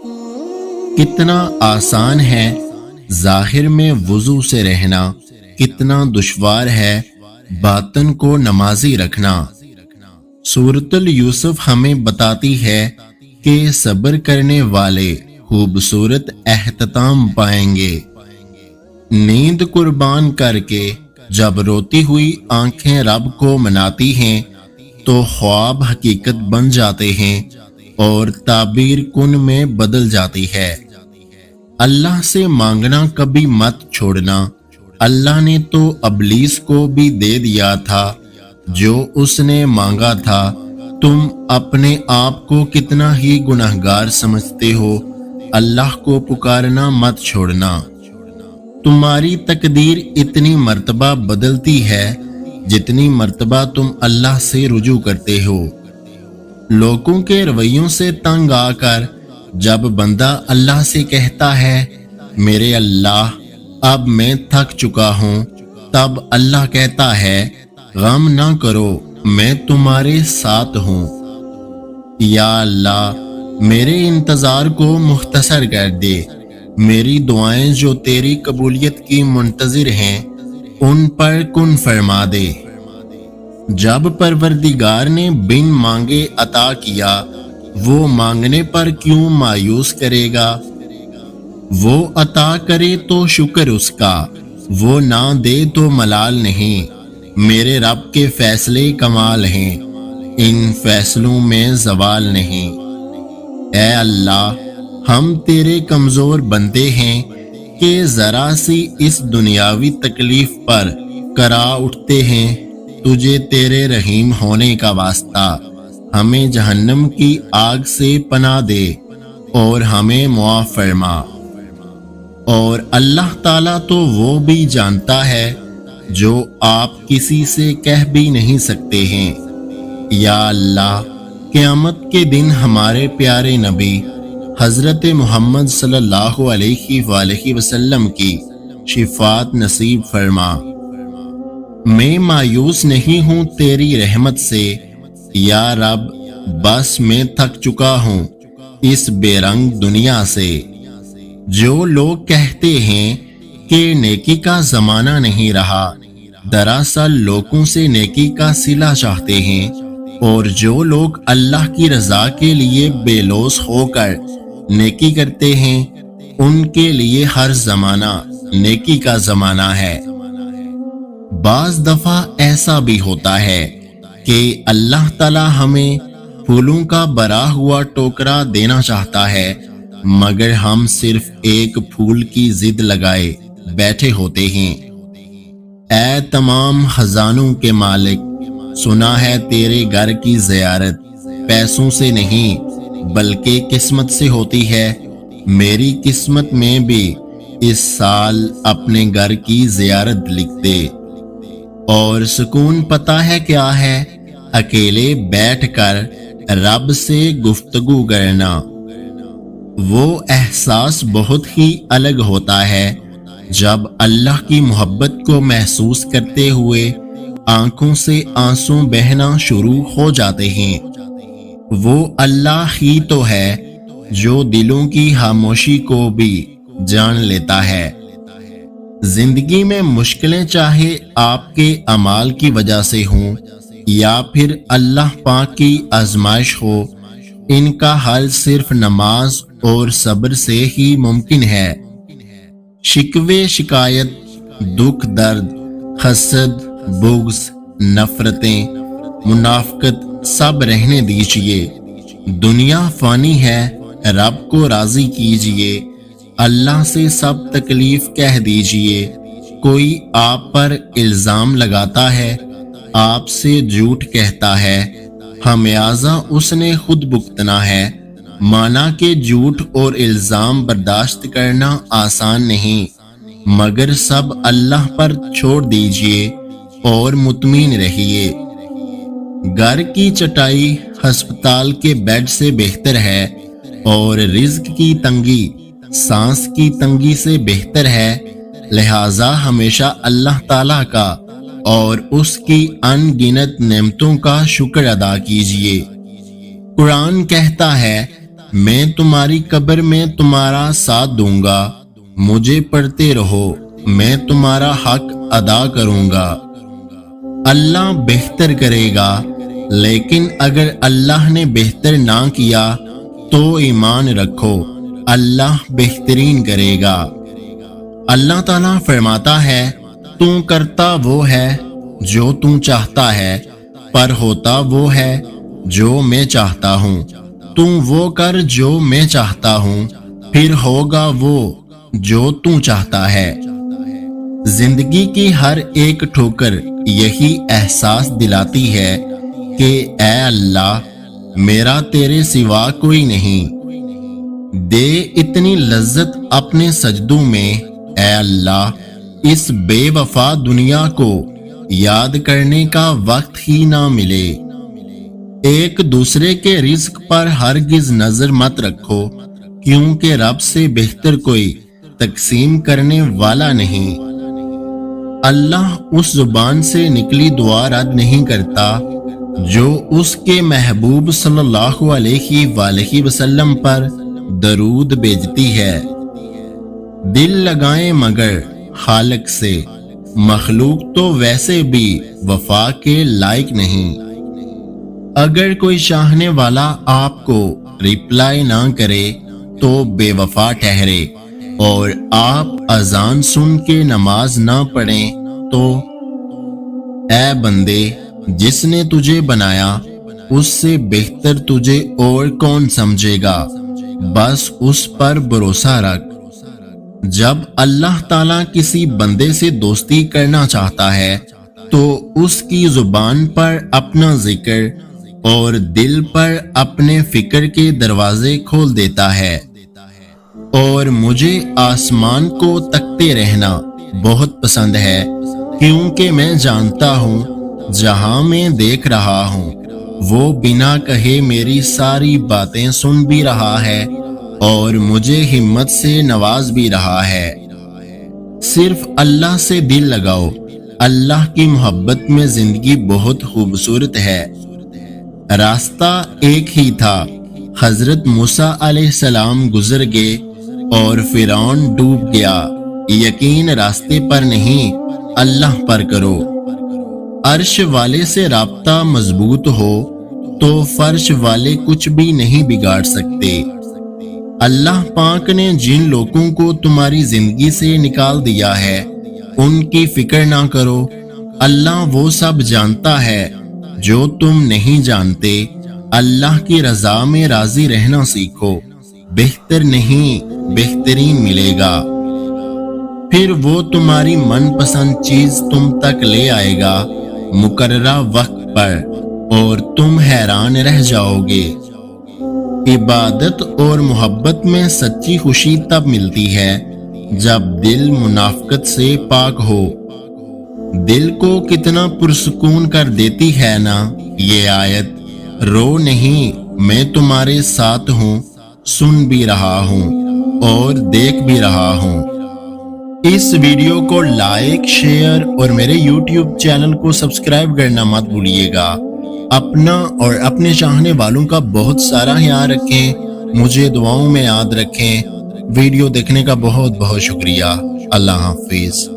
کتنا آسان ہے ظاہر میں وضو سے رہنا، کتنا دشوار ہے باطن کو نمازی رکھنا۔ سورۃ یوسف ہمیں بتاتی ہے کہ صبر کرنے والے خوبصورت اختتام پائیں گے۔ نیند قربان کر کے جب روتی ہوئی آنکھیں رب کو مناتی ہیں تو خواب حقیقت بن جاتے ہیں اور تعبیر کن میں بدل جاتی ہے۔ اللہ سے مانگنا کبھی مت چھوڑنا۔ اللہ نے تو ابلیس کو بھی دے دیا تھا جو اس نے مانگا تھا۔ تم اپنے آپ کو کتنا ہی گنہگار سمجھتے ہو، اللہ کو پکارنا مت چھوڑنا۔ تمہاری تقدیر اتنی مرتبہ بدلتی ہے جتنی مرتبہ تم اللہ سے رجوع کرتے ہو۔ لوگوں کے رویوں سے تنگ آ کر جب بندہ اللہ سے کہتا ہے میرے اللہ اب میں تھک چکا ہوں، تب اللہ کہتا ہے غم نہ کرو میں تمہارے ساتھ ہوں۔ یا اللہ میرے انتظار کو مختصر کر دے، میری دعائیں جو تیری قبولیت کی منتظر ہیں ان پر کن فرما دے۔ جب پروردگار نے بن مانگے عطا کیا، وہ مانگنے پر کیوں مایوس کرے گا؟ وہ عطا کرے تو شکر اس کا، وہ نہ دے تو ملال نہیں۔ میرے رب کے فیصلے کمال ہیں، ان فیصلوں میں زوال نہیں۔ اے اللہ ہم تیرے کمزور بندے ہیں کہ ذرا سی اس دنیاوی تکلیف پر کرا اٹھتے ہیں۔ تجھے تیرے رحیم ہونے کا واسطہ ہمیں جہنم کی آگ سے پناہ دے اور ہمیں معاف فرما۔ اور اللہ تعالیٰ تو وہ بھی جانتا ہے جو آپ کسی سے کہہ بھی نہیں سکتے ہیں۔ یا اللہ قیامت کے دن ہمارے پیارے نبی حضرت محمد صلی اللہ علیہ وآلہ وسلم کی شفاعت نصیب فرما۔ میں مایوس نہیں ہوں تیری رحمت سے یا رب، بس میں تھک چکا ہوں اس بے رنگ دنیا سے۔ جو لوگ کہتے ہیں کہ نیکی کا زمانہ نہیں رہا، دراصل لوگوں سے نیکی کا صلہ چاہتے ہیں، اور جو لوگ اللہ کی رضا کے لیے بے لوث ہو کر نیکی کرتے ہیں ان کے لیے ہر زمانہ نیکی کا زمانہ ہے۔ بعض دفعہ ایسا بھی ہوتا ہے کہ اللہ تعالی ہمیں پھولوں کا بھرا ہوا ٹوکرا دینا چاہتا ہے، مگر ہم صرف ایک پھول کی ضد لگائے بیٹھے ہوتے ہیں۔ اے تمام خزانوں کے مالک، سنا ہے تیرے گھر کی زیارت پیسوں سے نہیں بلکہ قسمت سے ہوتی ہے۔ میری قسمت میں بھی اس سال اپنے گھر کی زیارت لکھ دے۔ اور سکون پتہ ہے کیا ہے؟ اکیلے بیٹھ کر رب سے گفتگو کرنا۔ وہ احساس بہت ہی الگ ہوتا ہے جب اللہ کی محبت کو محسوس کرتے ہوئے آنکھوں سے آنسو بہنا شروع ہو جاتے ہیں۔ وہ اللہ ہی تو ہے جو دلوں کی خاموشی کو بھی جان لیتا ہے۔ زندگی میں مشکلیں چاہے آپ کے اعمال کی وجہ سے ہوں یا پھر اللہ پاک کی آزمائش ہو، ان کا حل صرف نماز اور صبر سے ہی ممکن ہے۔ شکوے شکایت، دکھ درد، حسد، بغض، نفرتیں، منافقت سب رہنے دیجئے۔ دنیا فانی ہے، رب کو راضی کیجئے۔ اللہ سے سب تکلیف کہہ دیجئے۔ کوئی آپ پر الزام لگاتا ہے، آپ سے جھوٹ کہتا ہے، خمیازہ اس نے خود بھگتنا ہے۔ مانا کہ جھوٹ اور الزام برداشت کرنا آسان نہیں، مگر سب اللہ پر چھوڑ دیجئے اور مطمئن رہیے۔ گھر کی چٹائی ہسپتال کے بیڈ سے بہتر ہے، اور رزق کی تنگی سانس کی تنگی سے بہتر ہے۔ لہٰذا ہمیشہ اللہ تعالیٰ کا اور اس کی ان گنت نعمتوں کا شکر ادا کیجیے۔ قرآن کہتا ہے میں تمہاری قبر میں تمہارا ساتھ دوں گا، مجھے پڑھتے رہو، میں تمہارا حق ادا کروں گا۔ اللہ بہتر کرے گا، لیکن اگر اللہ نے بہتر نہ کیا تو ایمان رکھو، اللہ بہترین کرے گا۔ اللہ تعالیٰ فرماتا ہے، تو کرتا وہ ہے جو تو چاہتا ہے، پر ہوتا وہ ہے جو میں چاہتا ہوں۔ تو وہ کر جو میں چاہتا ہوں، پھر ہوگا وہ جو تو چاہتا ہے۔ زندگی کی ہر ایک ٹھوکر یہی احساس دلاتی ہے کہ اے اللہ، میرا تیرے سوا کوئی نہیں۔ دے اتنی لذت اپنے سجدوں میں، اے اللہ، اس بے وفا دنیا کو یاد کرنے کا وقت ہی نہ ملے۔ ایک دوسرے کے رزق پر ہرگز نظر مت رکھو، کیونکہ رب سے بہتر کوئی تقسیم کرنے والا نہیں۔ اللہ اس زبان سے نکلی دعا رد نہیں کرتا جو اس کے محبوب صلی اللہ علیہ وآلہ وسلم پر درود بھیجتی ہے۔ دل لگائیں مگر خالق سے، مخلوق تو ویسے بھی وفا کے لائق نہیں۔ اگر کوئی چاہنے والا آپ کو ریپلائی نہ کرے تو بے وفا ٹھہرے، اور آپ اذان سن کے نماز نہ پڑھیں تو اے بندے، جس نے تجھے بنایا اس سے بہتر تجھے اور کون سمجھے گا، بس اس پر بھروسہ رکھ۔ جب اللہ تعالیٰ کسی بندے سے دوستی کرنا چاہتا ہے تو اس کی زبان پر اپنا ذکر اور دل پر اپنے فکر کے دروازے کھول دیتا ہے۔ اور مجھے آسمان کو تکتے رہنا بہت پسند ہے، کیونکہ میں جانتا ہوں جہاں میں دیکھ رہا ہوں وہ بنا کہے میری ساری باتیں سن بھی رہا ہے اور مجھے ہمت سے نواز بھی رہا ہے۔ صرف اللہ سے دل لگاؤ، اللہ کی محبت میں زندگی بہت خوبصورت ہے۔ راستہ ایک ہی تھا، حضرت موسیٰ علیہ السلام گزر گئے اور فرعون ڈوب گیا۔ یقین راستے پر نہیں، اللہ پر کرو۔ عرش والے سے رابطہ مضبوط ہو تو فرش والے کچھ بھی نہیں بگاڑ سکتے۔ اللہ پاک نے جن لوگوں کو تمہاری زندگی سے نکال دیا ہے ان کی فکر نہ کرو، اللہ وہ سب جانتا ہے جو تم نہیں جانتے۔ اللہ کی رضا میں راضی رہنا سیکھو، بہتر نہیں بہترین ملے گا۔ پھر وہ تمہاری من پسند چیز تم تک لے آئے گا مقررہ وقت پر، اور تم حیران رہ جاؤ گے۔ عبادت اور محبت میں سچی خوشی تب ملتی ہے جب دل منافقت سے پاک ہو۔ دل کو کتنا پرسکون کر دیتی ہے نا یہ آیت، رو نہیں میں تمہارے ساتھ ہوں، سن بھی رہا ہوں اور دیکھ بھی رہا ہوں۔ اس ویڈیو کو لائک، شیئر اور میرے یوٹیوب چینل کو سبسکرائب کرنا مت بھولیے گا۔ اپنا اور اپنے چاہنے والوں کا بہت سارا خیال رکھیں، مجھے دعاؤں میں یاد رکھیں۔ ویڈیو دیکھنے کا بہت بہت شکریہ۔ اللہ حافظ۔